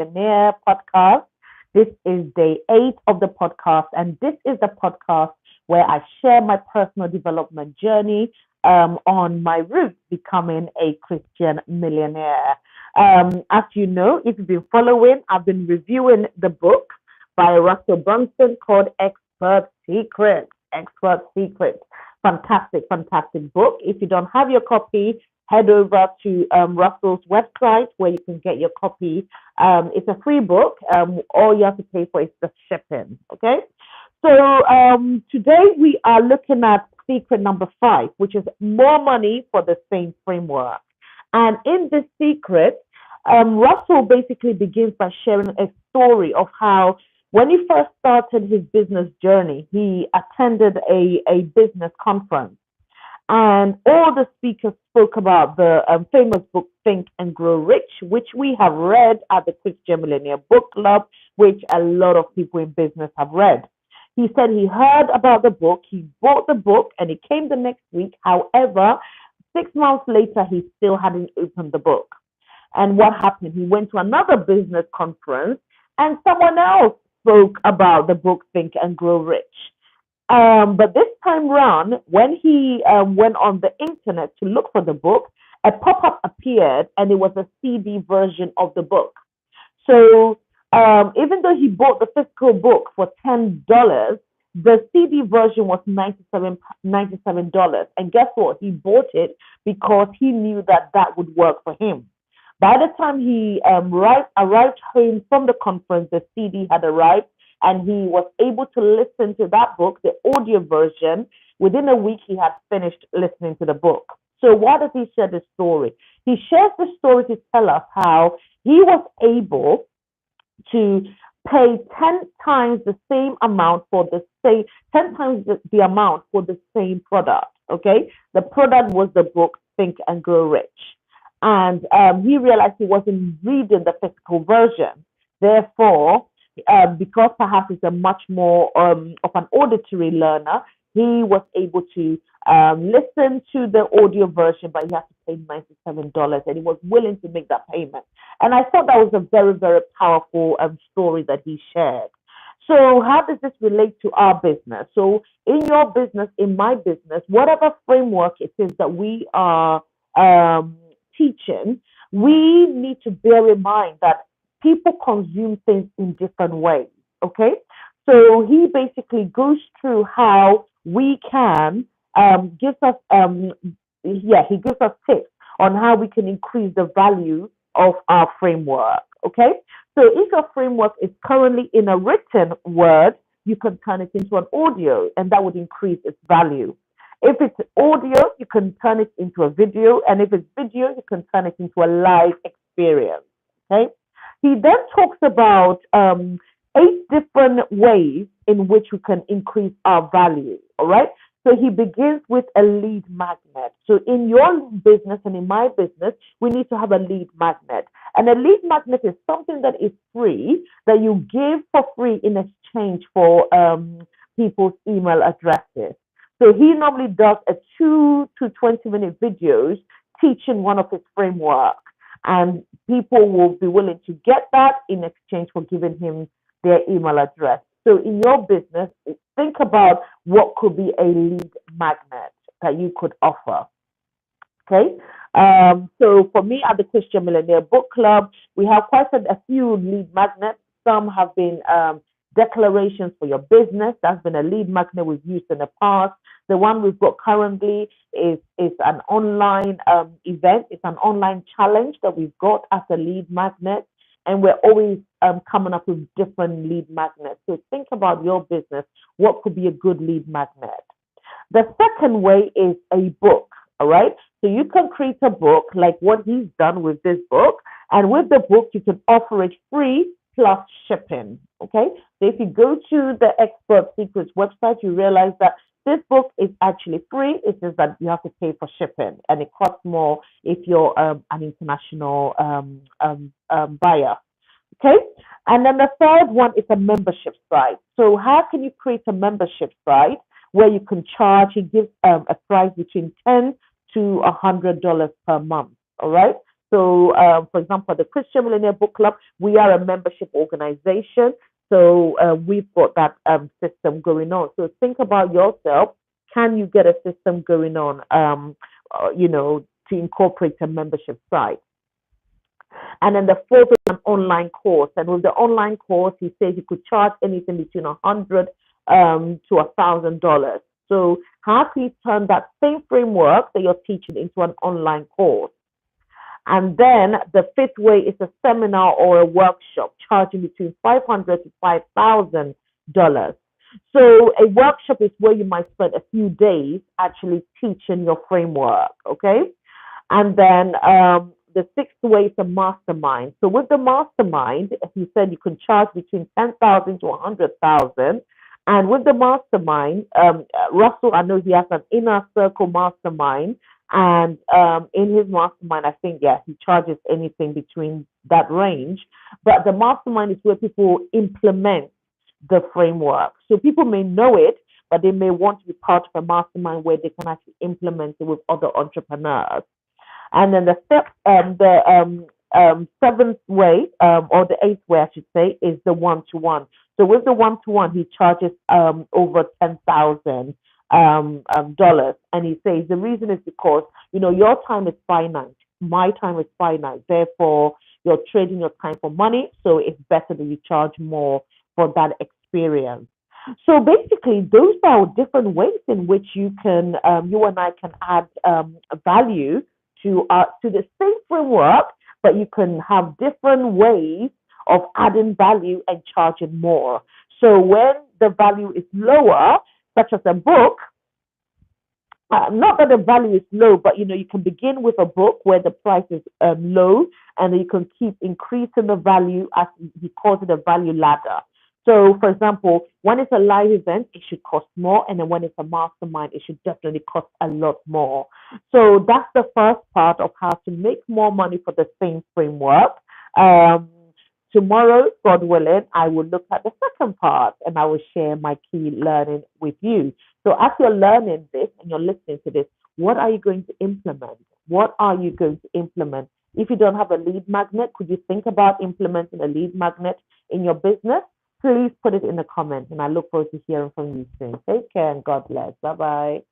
Millionaire podcast. This is day 8 of the podcast, and this is the podcast where I share my personal development journey on my route becoming a Christian millionaire. As you know, if you've been following, I've been reviewing the book by Russell Brunson called Expert Secrets. Expert Secrets. Fantastic, fantastic book. If you don't have your copy, head over to Russell's website where you can get your copy. It's a free book. All you have to pay for is the shipping. Okay. So today we are looking at secret number 5, which is more money for the same framework. And in this secret, Russell basically begins by sharing a story of how when he first started his business journey, he attended a business conference. And all the speakers spoke about the famous book, Think and Grow Rich, which we have read at the Christian Millionaire Book Club, which a lot of people in business have read. He said he heard about the book, he bought the book, and it came the next week. However, 6 months later, he still hadn't opened the book. And what happened? He went to another business conference, and someone else spoke about the book, Think and Grow Rich. But this time round, when he went on the internet to look for the book, a pop-up appeared, and it was a CD version of the book. So even though he bought the physical book for $10, the CD version was $97. And guess what? He bought it because he knew that that would work for him. By the time he arrived home from the conference, the CD had arrived, and he was able to listen to that book, the audio version. Within a week, he had finished listening to the book. So why does he share this story? He shares the story to tell us how he was able to pay 10 times the same amount for the same, 10 times the amount for the same product. Okay, the product was the book Think and Grow Rich, and he realized he wasn't reading the physical version. Therefore, because perhaps he's a much more of an auditory learner, he was able to listen to the audio version, but he had to pay $97, and he was willing to make that payment. And I thought that was a very, very powerful story that he shared. So how does this relate to our business? So in your business, in my business, whatever framework it is that we are teaching, we need to bear in mind that people consume things in different ways. Okay, so he basically goes through how we can gives us he gives us tips on how we can increase the value of our framework. Okay, so if your framework is currently in a written word, you can turn it into an audio, and that would increase its value. If it's audio, you can turn it into a video, and if it's video, you can turn it into a live experience. Okay. He then talks about 8 different ways in which we can increase our value. All right. So he begins with a lead magnet. So in your business and in my business, we need to have a lead magnet. And a lead magnet is something that is free, that you give for free in exchange for people's email addresses. So he normally does a 2 to 20-minute videos teaching one of his frameworks. And people will be willing to get that in exchange for giving him their email address. So in your business, think about what could be a lead magnet that you could offer. Okay. So for me at the Christian Millionaire Book Club, we have quite a few lead magnets. Some have been declarations for your business. That's been a lead magnet we've used in the past. The one we've got currently is an online event. It's an online challenge that we've got as a lead magnet. And we're always coming up with different lead magnets. So think about your business. What could be a good lead magnet? The second way is a book. All right. So you can create a book like what he's done with this book. And with the book, you can offer it free plus shipping. Okay. So if you go to the Expert Secrets website, you realize that this book is actually free. It's just that you have to pay for shipping, and it costs more if you're an international buyer. Okay, and then the third one is a membership site. So how can you create a membership site where you can charge? He gives a price between $10 to $100 per month. All right. So, for example, the Christian Millionaire Book Club, we are a membership organization. So we've got that system going on. So think about yourself. Can you get a system going on, to incorporate a membership site? And then the fourth is an online course. And with the online course, he says you could charge anything between $100 to $1,000. So how can you turn that same framework that you're teaching into an online course? And then the fifth way is a seminar or a workshop, charging between $500 to $5,000. So a workshop is where you might spend a few days actually teaching your framework, okay? And then the sixth way is a mastermind. So with the mastermind, he said you can charge between $10,000 to $100,000. And with the mastermind, Russell, I know he has an inner circle mastermind. And in his mastermind, I think, yeah, he charges anything between that range. But the mastermind is where people implement the framework. So people may know it, but they may want to be part of a mastermind where they can actually implement it with other entrepreneurs. And then the seventh way, or the eighth way, I should say, is the one-to-one. So with the one-to-one, he charges over $10,000, and he says the reason is because your time is finite, my time is finite. Therefore, you're trading your time for money, so it's better that you charge more for that experience. So basically, those are different ways in which you and I can add value to the same framework, but you can have different ways of adding value and charging more. So when the value is lower, such as a book, not that the value is low, but you can begin with a book where the price is low, and you can keep increasing the value as he calls it a value ladder. So, for example, when it's a live event, it should cost more, and then when it's a mastermind, it should definitely cost a lot more. So that's the first part of how to make more money for the same framework. Tomorrow, God willing, I will look at the second part, and I will share my key learning with you. So as you're learning this and you're listening to this, what are you going to implement? What are you going to implement? If you don't have a lead magnet, could you think about implementing a lead magnet in your business? Please put it in the comments, and I look forward to hearing from you soon. Take care and God bless. Bye bye.